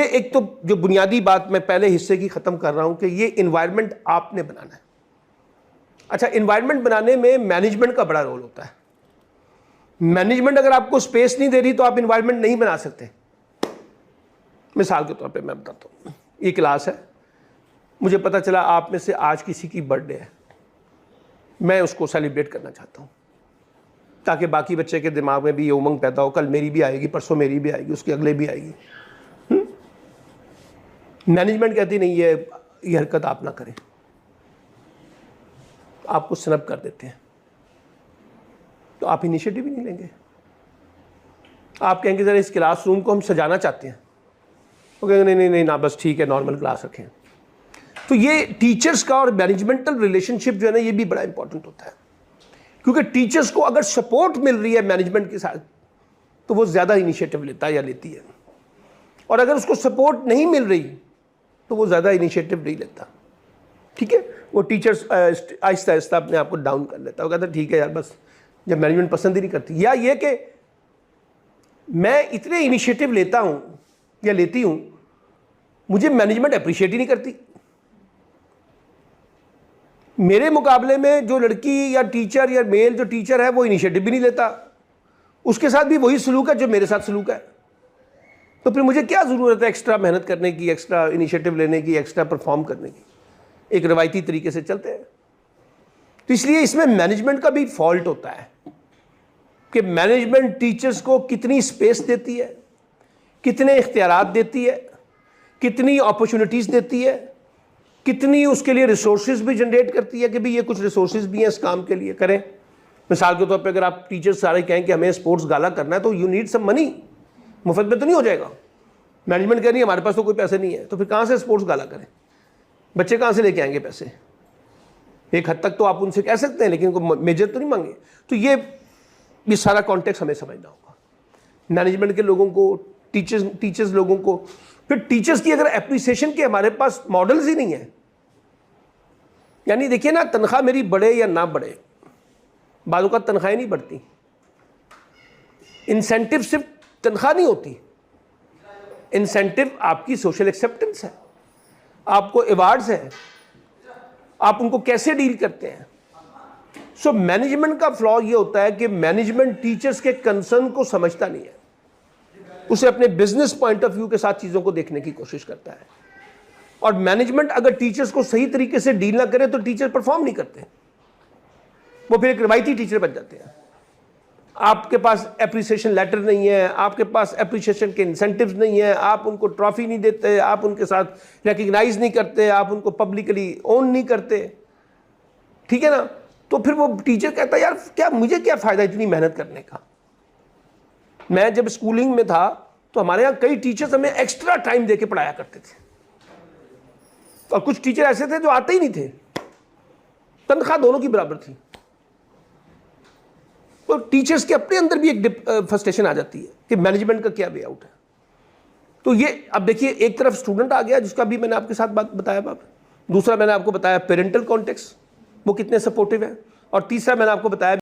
एक तो जो बुनियादी बात मैं पहले हिस्से की ख़त्म कर रहा हूं कि ये इन्वायरमेंट आपने बनाना है। अच्छा, इन्वायरमेंट बनाने में मैनेजमेंट का बड़ा रोल होता है। मैनेजमेंट अगर आपको स्पेस नहीं दे रही तो आप इन्वायरमेंट नहीं बना सकते। मिसाल के तौर पे मैं बताता हूँ, ये क्लास है, मुझे पता चला आप में से आज किसी की बर्थडे है, मैं उसको सेलिब्रेट करना चाहता हूँ ताकि बाकी बच्चे के दिमाग में भी ये उमंग पैदा हो, कल मेरी भी आएगी, परसों मेरी भी आएगी, उसके अगले भी आएगी। मैनेजमेंट कहती नहीं, ये हरकत आप ना करें, आपको स्नब कर देते हैं, तो आप इनिशिएटिव ही नहीं लेंगे। आप कहेंगे जरा इस क्लासरूम को हम सजाना चाहते हैं, वो कहेंगे नहीं नहीं नहीं ना, बस ठीक है, नॉर्मल क्लास रखें। तो ये टीचर्स का और मैनेजमेंटल रिलेशनशिप जो है ना, ये भी बड़ा इंपॉर्टेंट होता है, क्योंकि टीचर्स को अगर सपोर्ट मिल रही है मैनेजमेंट के साथ तो वो ज़्यादा इनिशिएटिव लेता है या लेती है, और अगर उसको सपोर्ट नहीं मिल रही तो वो ज़्यादा इनिशिएटिव नहीं लेता। ठीक है, वो टीचर्स आहिस्ता आहिस्ता अपने आप को डाउन कर लेता है, वो कहता है ठीक है यार, बस जब मैनेजमेंट पसंद ही नहीं करती, या ये कि मैं इतने इनिशिएटिव लेता हूँ या लेती हूँ, मुझे मैनेजमेंट अप्रिशिएट ही नहीं करती। मेरे मुकाबले में जो लड़की या टीचर या मेल जो टीचर है वो इनिशिएटिव भी नहीं लेता, उसके साथ भी वही सलूक है जो मेरे साथ सलूक है, तो फिर मुझे क्या ज़रूरत है एक्स्ट्रा मेहनत करने की, एक्स्ट्रा इनिशिएटिव लेने की, एक्स्ट्रा परफॉर्म करने की। एक रवायती तरीके से चलते हैं। तो इसलिए इसमें मैनेजमेंट का भी फॉल्ट होता है कि मैनेजमेंट टीचर्स को कितनी स्पेस देती है, कितने इख्तियारात देती है, कितनी अपॉर्चुनिटीज़ देती है, कितनी उसके लिए रिसोर्सेज भी जनरेट करती है कि भाई ये कुछ रिसोर्सेज भी हैं इस काम के लिए, करें। मिसाल के तौर पे अगर आप टीचर्स सारे कहें कि हमें स्पोर्ट्स गाला करना है तो यू नीड सम मनी, मुफ्त में तो नहीं हो जाएगा। मैनेजमेंट कह रही है हमारे पास तो कोई पैसे नहीं है, तो फिर कहाँ से स्पोर्ट्स गाला करें, बच्चे कहाँ से लेके आएंगे पैसे। एक हद तक तो आप उनसे कह सकते हैं, लेकिन उनको मेजर तो नहीं मांगे। तो ये सारा कॉन्टेक्स्ट हमें समझना होगा, मैनेजमेंट के लोगों को, टीचर्स लोगों को। फिर टीचर्स की अगर एप्रिसिएशन के हमारे पास मॉडल्स ही नहीं है, यानी देखिए ना, तनख्वाह मेरी बढ़े या ना बढ़े, बालों का तनख्वाहें नहीं बढ़ती, इंसेंटिव सिर्फ तनख्वाह नहीं होती, इंसेंटिव आपकी सोशल एक्सेप्टेंस है, आपको अवार्ड्स हैं, आप उनको कैसे डील करते हैं। सो मैनेजमेंट का फ्लॉ ये होता है कि मैनेजमेंट टीचर्स के कंसर्न को समझता नहीं है, उसे अपने बिजनेस पॉइंट ऑफ व्यू के साथ चीज़ों को देखने की कोशिश करता है। और मैनेजमेंट अगर टीचर्स को सही तरीके से डील ना करे तो टीचर परफॉर्म नहीं करते, वो फिर एक रवायती टीचर बन जाते हैं। आपके पास एप्रिसिएशन लेटर नहीं है, आपके पास एप्रिसिएशन के इंसेंटिव्स नहीं है, आप उनको ट्रॉफी नहीं देते, आप उनके साथ रिकग्नाइज नहीं करते, आप उनको पब्लिकली ओन नहीं करते, ठीक है ना। तो फिर वो टीचर कहता है यार क्या मुझे क्या फ़ायदा इतनी मेहनत करने का। मैं जब स्कूलिंग में था तो हमारे यहाँ कई टीचर्स हमें एक्स्ट्रा टाइम दे के पढ़ाया करते थे, और कुछ टीचर ऐसे थे जो आते ही नहीं थे, तनख्वाह दोनों की बराबर थी। तो टीचर्स के अपने अंदर भी एक फ्रस्ट्रेशन आ जाती है कि मैनेजमेंट का क्या वे आउट है। तो ये अब देखिए, एक तरफ स्टूडेंट आ गया जिसका भी मैंने आपके साथ बात बताया बाप, दूसरा मैंने आपको बताया पेरेंटल कॉन्टेक्स्ट वो कितने सपोर्टिव है, और तीसरा मैंने आपको बताया